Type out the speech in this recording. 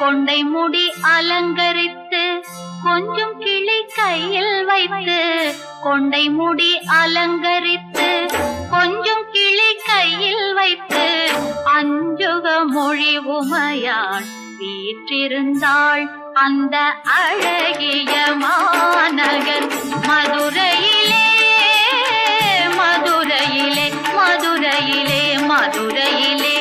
கொண்டை முடி அலங்கரித்து கொஞ்சம் கிளி கையில் வைத்து கொண்டை முடி அலங்கரித்து கொஞ்சம் கிளி கையில் வைத்து அஞ்சுக மொழி உமையாள் வீற்றிருந்தாள் அந்த அழகிய மாநகர் மதுரையிலே மதுரையிலே மதுரையிலே மதுரையிலே